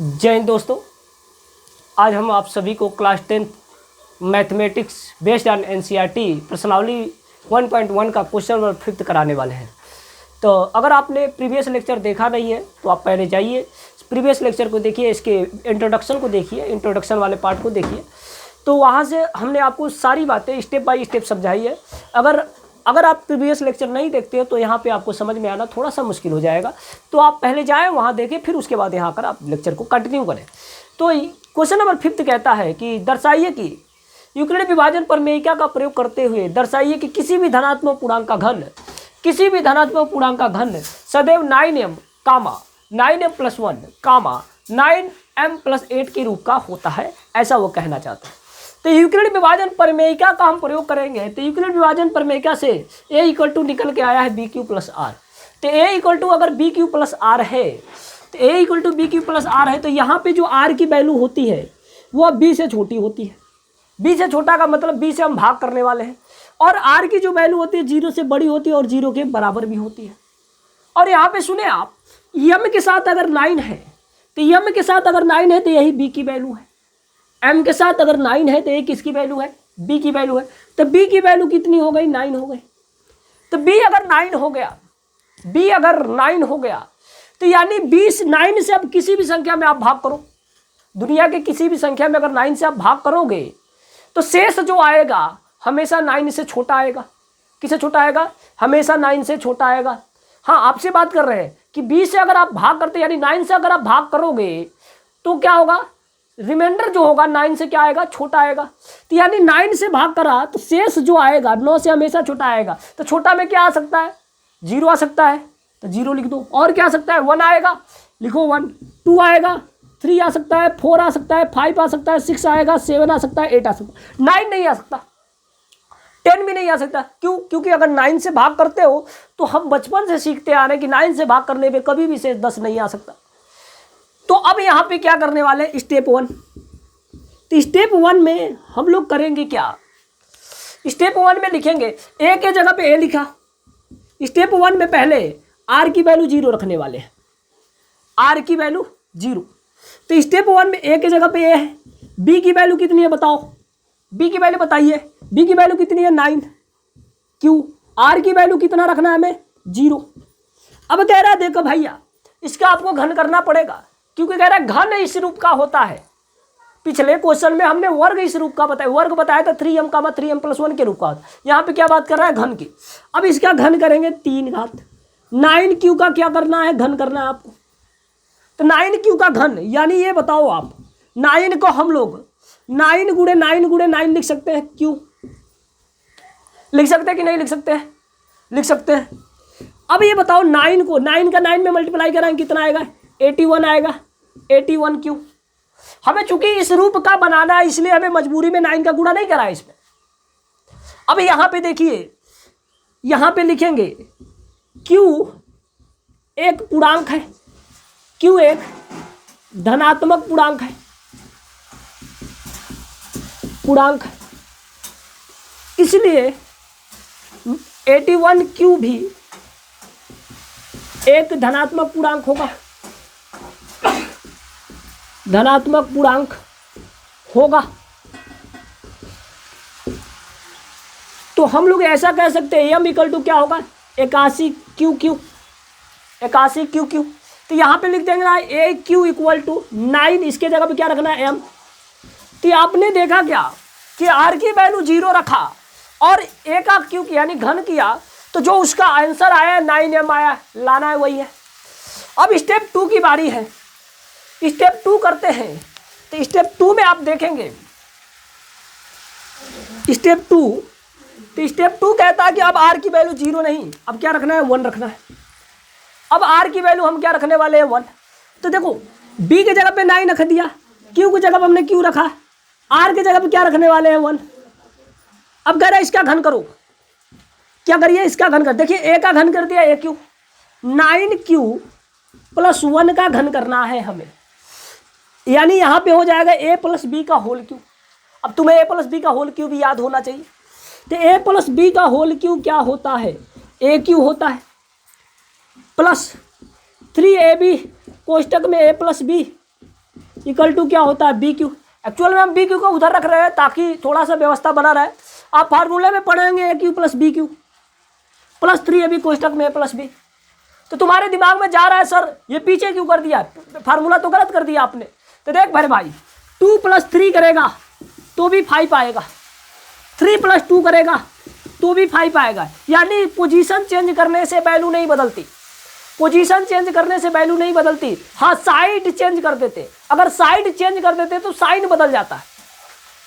जय हिंद दोस्तों। आज हम आप सभी को class 10 mathematics based on NCERT प्रश्नावली 1.1 का क्वेश्चन नंबर 5 कराने वाले हैं। तो अगर आपने प्रीवियस लेक्चर देखा नहीं है तो आप पहले जाइए प्रीवियस लेक्चर को देखिए, इसके इंट्रोडक्शन को देखिए, इंट्रोडक्शन वाले पार्ट को देखिए। तो वहाँ से हमने आपको सारी बातें स्टेप बाय स्टेप समझाई है। अगर आप प्रीवियस लेक्चर नहीं देखते हो तो यहाँ पे आपको समझ में आना थोड़ा सा मुश्किल हो जाएगा। तो आप पहले जाएं वहाँ देखें, फिर उसके बाद यहाँ आकर आप लेक्चर को कंटिन्यू करें। तो क्वेश्चन नंबर 5 कहता है कि दर्शाइए कि यूक्लिड विभाजन प्रमेयिका का प्रयोग करते हुए दर्शाइए कि किसी भी धनात्मक पूर्णांक का घन सदैव 9m 9m + 1 9m + 8 के रूप का होता है, ऐसा वो कहना चाहता है। तो यूक्लिड विभाजन प्रमेयिका का हम प्रयोग करेंगे। तो यूक्लिड विभाजन प्रमेयिका से a = निकल के आया है BQ + R। तो a अगर BQ + R है, तो a BQ + R है, तो यहाँ पे जो R की वैल्यू होती है वो B से छोटी होती है। B से छोटा का मतलब B से हम भाग करने वाले हैं, और R की जो वैल्यू होती है 0 से बड़ी होती है और 0 के बराबर भी होती है। और यहाँ पे सुने आप, m के साथ अगर 9 है तो m के साथ अगर 9 है तो यही B की वैल्यू है। m के साथ अगर 9 है तो ये किसकी वैल्यू है? b की वैल्यू है। तो b की वैल्यू कितनी हो गई? 9 हो गई। तो b अगर 9 हो गया तो यानी 9 से अब किसी भी संख्या में आप भाग करो, दुनिया के किसी भी संख्या में अगर 9 से आप भाग करोगे तो शेष जो आएगा हमेशा 9 से छोटा आएगा। किससे छोटा आएगा? हमेशा 9 से छोटा आएगा। हाँ, आपसे बात कर रहे हैं कि 20 से अगर आप भाग करते यानी 9 से अगर आप भाग करोगे तो क्या होगा? रिमाइंडर जो होगा 9 से क्या आएगा? छोटा आएगा। तो यानी 9 से भाग करा तो शेष जो आएगा 9 से हमेशा छोटा आएगा। तो छोटा में क्या आ सकता है? 0 आ सकता है, तो 0 लिख दो। और क्या आ सकता है? 1 आएगा, लिखो 1। 2 आएगा, 3 आ सकता है, 4 आ सकता है, 5 आ सकता है, 6 आएगा, 7 आ सकता है, 8 आ सकता है। 9 नहीं आ सकता, 10 भी नहीं आ सकता। क्यों? क्योंकि अगर 9 से भाग करते हो तो हम बचपन से सीखते आ रहे हैं कि 9 से भाग करने पे कभी भी शेष 10 नहीं आ सकता। तो अब यहाँ पे क्या करने वाले हैं? स्टेप 1। तो स्टेप 1 में हम लोग करेंगे क्या? स्टेप 1 में लिखेंगे a के जगह पे a लिखा। स्टेप 1 में पहले r की वैल्यू 0 रखने वाले हैं, r की वैल्यू 0। तो स्टेप 1 में a के जगह पे a है। b की वैल्यू कितनी है बताओ? b की वैल्यू बताइए। b की वैल्यू कितनी है? 9। क्यों? r की वैल्यू कितना रखना है हमें? 0। अब कह रहा है देखो भैया, इसका आपको घन करना पड़ेगा, क्योंकि कह रहा है घन इस रूप का होता है। पिछले क्वेश्चन में हमने वर्ग इस रूप का बताया, वर्ग बताया था 3m 3m + 1 के रूप का होता है। यहाँ पे क्या बात कर रहा है? घन की। अब इसका घन करेंगे 3 घात 9q का क्या करना है? घन करना है आपको। तो 9q का घन यानी ये बताओ आप, 9 को हम लोग 9 × 9 × 9 लिख सकते हैं। क्यों लिख सकते हैं कि नहीं लिख सकते हैं? लिख सकते हैं। अब ये बताओ 9 को 9 का 9 में मल्टीप्लाई कराएंगे कितना आएगा? 81 आएगा। 81 क्यों? हमें चूंकि इस रूप का बनाना है इसलिए हमें मजबूरी में 9 का गुणा नहीं करा है इसमें। अब यहाँ पे देखिए, यहाँ पे लिखेंगे Q एक पूर्णांक है, Q एक धनात्मक पूर्णांक है, इसलिए 81Q भी एक धनात्मक पूर्णांक होगा, धनात्मक पूर्णांक होगा। तो हम लोग ऐसा कह सकते हैं m = क्या होगा? 81Q। 81Q। तो यहाँ पे लिख देंगे ना AQ = 9, इसके जगह पे क्या रखना है? m। तो आपने देखा क्या कि r की वैल्यू 0 रखा और a का q किया यानी घन किया, तो जो उसका आंसर आया 9m आया, लाना है वही है। अब स्टेप 2 की बारी है। स्टेप 2 करते हैं। तो स्टेप 2 में आप देखेंगे स्टेप 2 कहता है कि अब r की वैल्यू 0 नहीं, अब क्या रखना है? 1 रखना है। अब r की वैल्यू हम क्या रखने वाले हैं? 1। तो देखो b की जगह पे 9 रख दिया, q की जगह पे हमने q रखा, r की जगह पे क्या रखने वाले हैं? 1। अब कह रहा है इसका घन करो। क्या करिए? इसका घन कर। देखिए a का घन कर दिया AQ, 9q + 1 का घन करना है हमें, यानी यहाँ पे हो जाएगा a + b का होल क्यूब। अब तुम्हें a + b का होल क्यूब भी याद होना चाहिए। तो a + b का होल क्यूब क्या होता है? AQ होता है प्लस 3ab कोष्टक में a + b इक्वल टू क्या होता है बी क्यू। एक्चुअल में हम बी क्यू को उधर रख रहे हैं ताकि थोड़ा सा व्यवस्था बना रहे। आप फार्मूले में पढ़ेंगे A Q plus B Q plus 3 अभी कोष्टक में प्लस बी। तो तुम्हारे दिमाग में जा रहा है सर ये पीछे क्यों कर दिया, फार्मूला तो गलत कर दिया आपने। तो देख मेरे भाई 2 + 3 करेगा तो भी 5 आएगा, 3 + 2 करेगा तो भी 5 आएगा। यानी पोजीशन चेंज करने से वैल्यू नहीं बदलती, पोजीशन चेंज करने से वैल्यू नहीं बदलती। हाँ साइड चेंज कर देते, अगर साइड चेंज कर देते तो साइन बदल जाता है,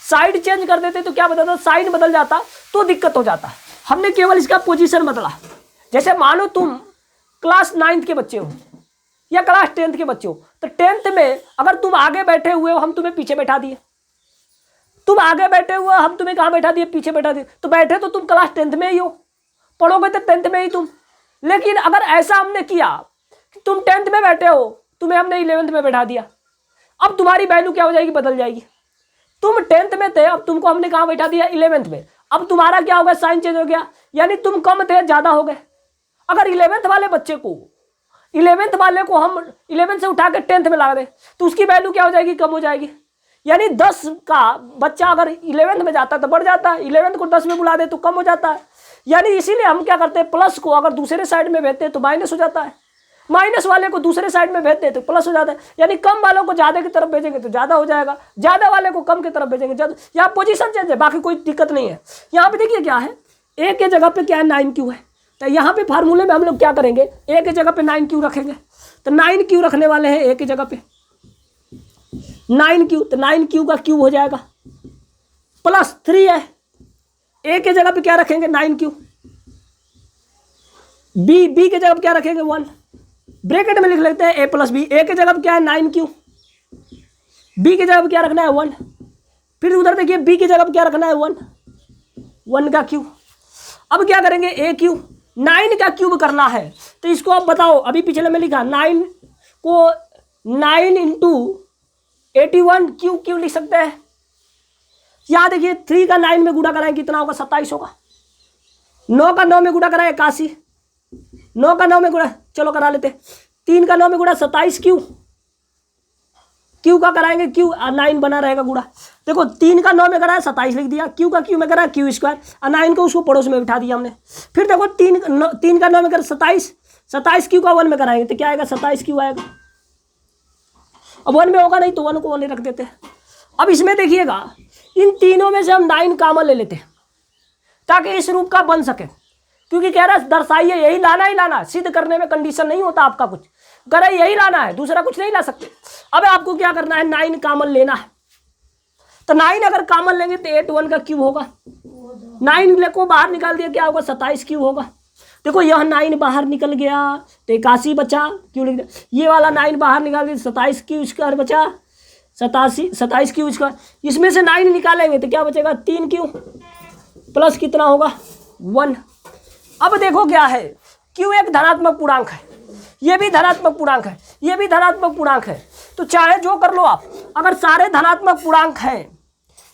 साइड चेंज कर देते तो क्या बदलता, साइन बदल जाता तो दिक्कत हो जाता है। हमने केवल इसका पोजीशन बदला। जैसे मानो तुम क्लास 9th के बच्चे हो या क्लास 10th के बच्चे हो, तो 10th में अगर तुम आगे बैठे हुए हो हम तुम्हें पीछे बैठा दिए, तुम आगे बैठे हुए हम तुम्हें कहाँ बैठा दिए, पीछे बैठा दिए। तो बैठे तो तुम क्लास 10th में ही हो, पढ़ोगे तो 10th में ही तुम। लेकिन अगर ऐसा हमने किया कि तुम 10th में बैठे हो, तुम्हें हमने 11th में बैठा दिया, अब तुम्हारी वैल्यू क्या हो जाएगी, बदल जाएगी। तुम 10th में थे, अब तुमको हमने कहाँ बैठा दिया, 11th में। अब तुम्हारा क्या हो गया, साइन चेंज हो गया, यानी तुम कम थे ज़्यादा हो गए। अगर 11th वाले बच्चे को 11th वाले को हम 11th से उठा के 10th में ला दें तो उसकी वैल्यू क्या हो जाएगी, कम हो जाएगी। यानी 10 का बच्चा अगर 11th में जाता है तो बढ़ जाता है, 11th को 10 में बुला दे तो कम हो जाता है। यानी इसीलिए हम क्या करते हैं, प्लस को अगर दूसरे साइड में भेजते हैं तो माइनस हो जाता है, माइनस वाले को दूसरे साइड में भेजते हैं तो प्लस हो जाता है। यानी कम वालों को ज़्यादा की तरफ भेजेंगे तो ज़्यादा हो जाएगा, ज़्यादा वाले को कम की तरफ भेजेंगे ज़्यादा। यहाँ पोजीशन चेंज है, बाकी कोई दिक्कत नहीं है। यहाँ पे देखिए क्या है, ए के जगह पे क्या है 9Q है, तो यहाँ पे फार्मूले में हम लोग क्या करेंगे, ए के जगह पे 9Q रखेंगे। तो 9Q रखने वाले हैं ए के जगह पे 9Q, तो 9Q का क्यूब हो जाएगा प्लस 3 है। ए के जगह पे क्या रखेंगे 9Q, बी के जगह पे क्या रखेंगे 1, ब्रैकेट में लिख लेते हैं a + b। ए के जगह पे क्या है 9Q, बी के जगह पे क्या रखना है 1, फिर उधर देखिए बी की जगह पे क्या रखना है 1 का क्यूब। अब क्या करेंगे ए क्यूब, 9 का क्यूब करना है। तो इसको आप बताओ, अभी पिछले में लिखा 9 को 9 × 81 क्यों लिख सकते हैं। यहाँ देखिए 3 का 9 में गुणा कराएं कितना होगा, 27 होगा। 9 का 9 में गुणा कराएं 81, 9 का 9 में गुणा, चलो करा लेते। 3 का 9 में गुणा 27 क्यू का कराएंगे, क्यू 9 बना रहेगा गुणा। देखो 3 का 9 में कराया 27 लिख दिया, क्यू का क्यू में कराया क्यू स्क्वायर, और 9 को उसको पड़ोस में बिठा दिया हमने। फिर देखो 3 का 9 में करा 27 क्यू का 1 में कराएंगे तो क्या आएगा, 27 क्यू आएगा। अब 1 में होगा नहीं तो 1 को 1 रख देते हैं। अब इसमें देखिएगा इन तीनों में से हम 9 कॉमन ले लेते हैं ताकि इस रूप का बन सके, क्योंकि कह रहा है दर्शाइए यही लाना ही लाना, सिद्ध करने में कंडीशन नहीं होता आपका कुछ, कह रहा है यही लाना है, दूसरा कुछ नहीं ला सकते। अब आपको क्या करना है, 9 कॉमन लेना है। तो 9 अगर कॉमन लेंगे तो 81 का क्यूब होगा, 9 को बाहर निकाल दिया क्या होगा, 27 क्यूब होगा। देखो यह 9 बाहर निकल गया तो 81 बचा, क्यों लिख दिया। ये वाला 9 बाहर निकाल दिया 27 क्यू स्क्वायर बचा, 27 क्यू स्क्वायर। इसमें से 9 निकालेंगे तो क्या बचेगा, 3 क्यू प्लस कितना होगा 1। अब देखो क्या है, क्यू एक धनात्मक पूर्णांक है, ये भी धनात्मक पूर्णांक है, ये भी धनात्मक पूर्णांक है। तो चाहे जो कर लो आप, अगर सारे धनात्मक पूर्णांक हैं,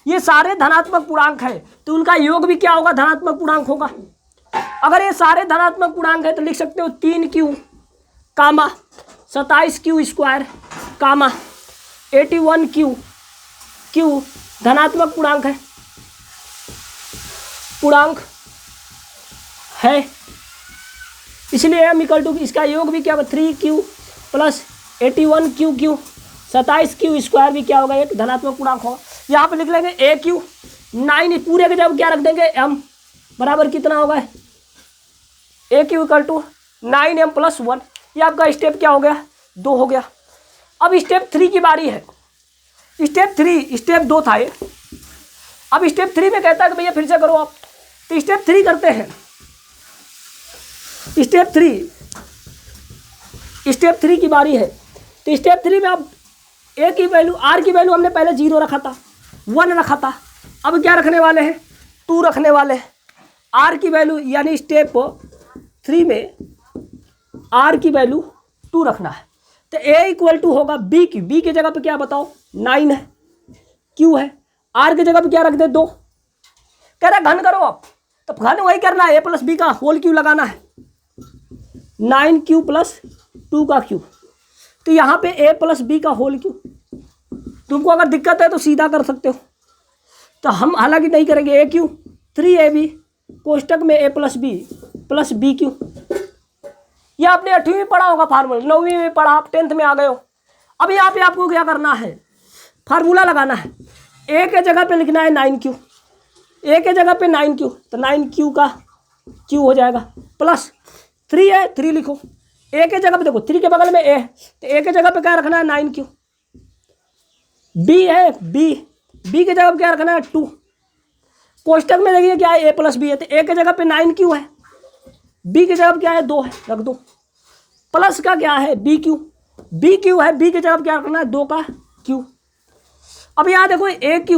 ये सारे धनात्मक पूर्णांक है तो उनका योग भी क्या होगा, धनात्मक पूर्णांक होगा। अगर ये सारे धनात्मक पूर्णांक है तो लिख सकते हो 3Q कामा 27Q स्क्वायर कामा 81Q धनात्मक पूर्णांक है, इसलिए m इक्वल टू इसका योग भी क्या होगा 3Q plus 81Q 27Q square भी क्या होगा, एक धनात्मक पूर्णांक होगा। यहाँ पे लिख लेंगे AQ 9 पूरे के जब क्या रख देंगे m बराबर कितना होगा, AQ इक्वल टू 9m + 1। ये आपका स्टेप क्या हो गया, 2 हो गया। अब स्टेप 3 की बारी है। स्टेप 2 था ये, अब स्टेप 3 में कहता है कि भैया फिर से करो आप, तो स्टेप 3 करते हैं। स्टेप 3 की बारी है। तो स्टेप 3 में अब ए की वैल्यू, आर की वैल्यू हमने पहले 0 रखा था, 1 रखा था, अब क्या रखने वाले हैं, 2 रखने वाले हैं। आर की वैल्यू यानी स्टेप 3 में आर की वैल्यू 2 रखना है। तो ए इक्वल टू होगा बी की, बी की जगह पे क्या बताओ 9 है, क्यू है, आर की जगह पे क्या रख दे 2। कह रहा घन करो आप, तो घन वही करना है, ए + बी का होल क्यू लगाना है, 9Q + 2 का क्यूब। तो यहाँ पे a + b का होल क्यूब तुमको अगर दिक्कत है तो सीधा कर सकते हो, तो हम हालांकि नहीं करेंगे। AQ 3AB कोष्टक में A प्लस BQ। यह आपने 8वीं में पढ़ा होगा फार्मूला, 9वीं में पढ़ा, आप 10th में आ गए हो। अब यहाँ पे आपको क्या करना है, फार्मूला लगाना है। A के जगह पे लिखना है 9Q, A के जगह पे 9Q, तो 9Q का Q हो जाएगा, प्लस 3 है, 3 लिखो। A के जगह पे देखो 3 के बगल में A है, तो A के जगह पे क्या रखना है 9Q। B है, B के जगह पे क्या रखना है 2। कोष्टक में देखिए क्या है A प्लस B है, तो A के जगह पे 9Q है, B के जगह पे क्या है 2 है, रख दो। प्लस का क्या है BQ है, B के जगह पे क्या रखना है 2 का Q। अब यहाँ देखो AQ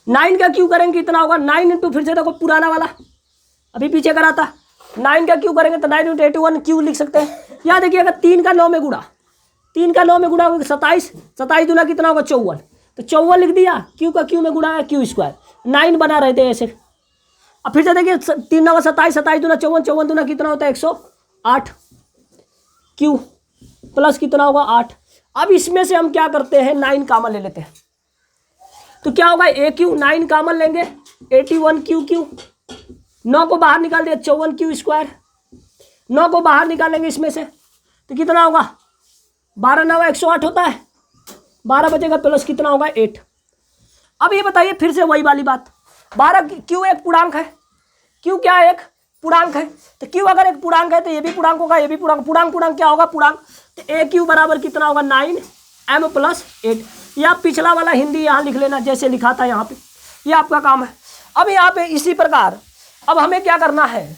9 का Q करेंगे कितना होगा, 9 इंटू, फिर से देखो पुराना वाला अभी पीछे करा था, 9 का Q करेंगे तो 9 इंटू 81 Q लिख सकते हैं। यहाँ देखिए अगर 3 का 9 में गुणा, 3 का 9 में गुणा होगा 27, 27 दूना कितना होगा 54, तो 54 लिख दिया। Q का Q में गुणा है Q स्क्वायर, 9 बना रहे थे ऐसे। अब फिर से देखिए 3 9 27, 27 दूना 54, 54 दूना कितना होता है 108, Q प्लस कितना होगा 8। अब इसमें से हम क्या करते हैं 9 कॉमन ले लेते हैं, तो क्या होगा AQ 9 कॉमन लेंगे 81 QQ, 9 को बाहर निकाल दिया 54 Q स्क्वायर, 9 को बाहर निकालेंगे इसमें से तो कितना होगा 12 9 108 होता है, 12 बचेगा प्लस कितना होगा 8। अब ये बताइए फिर से वही वाली बात, 12 Q एक पूर्णांक है, Q क्या है एक पूर्णांक है, तो Q अगर एक पूर्णांक है तो ये भी पूर्णांक होगा, ये भी पूर्णांक, पूर्णांक क्या होगा पूर्णांक, तो AQ बराबर कितना होगा 9M प्लस 8। ये आप पिछला वाला हिंदी यहाँ लिख लेना जैसे लिखा था यहाँ पे, ये आपका काम है। अब यहाँ पे इसी प्रकार अब हमें क्या करना है,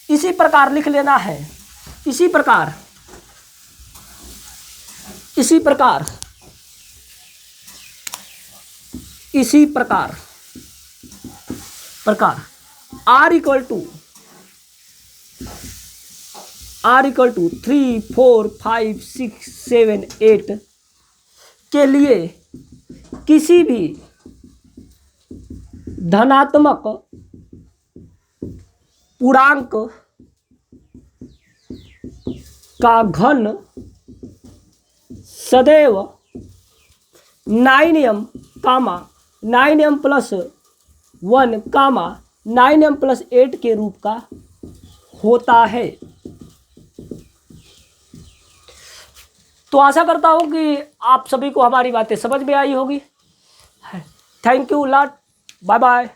इसी प्रकार लिख लेना है, इसी प्रकार R इक्वल टू 3 4 5 6 7 8 के लिए किसी भी धनात्मक पूर्णांक का घन सदैव 9m 9m plus 1 9m plus 8 के रूप का होता है। तो आशा करता हूं कि आप सभी को हमारी बातें समझ में आई होगी। Thank you lot, bye bye.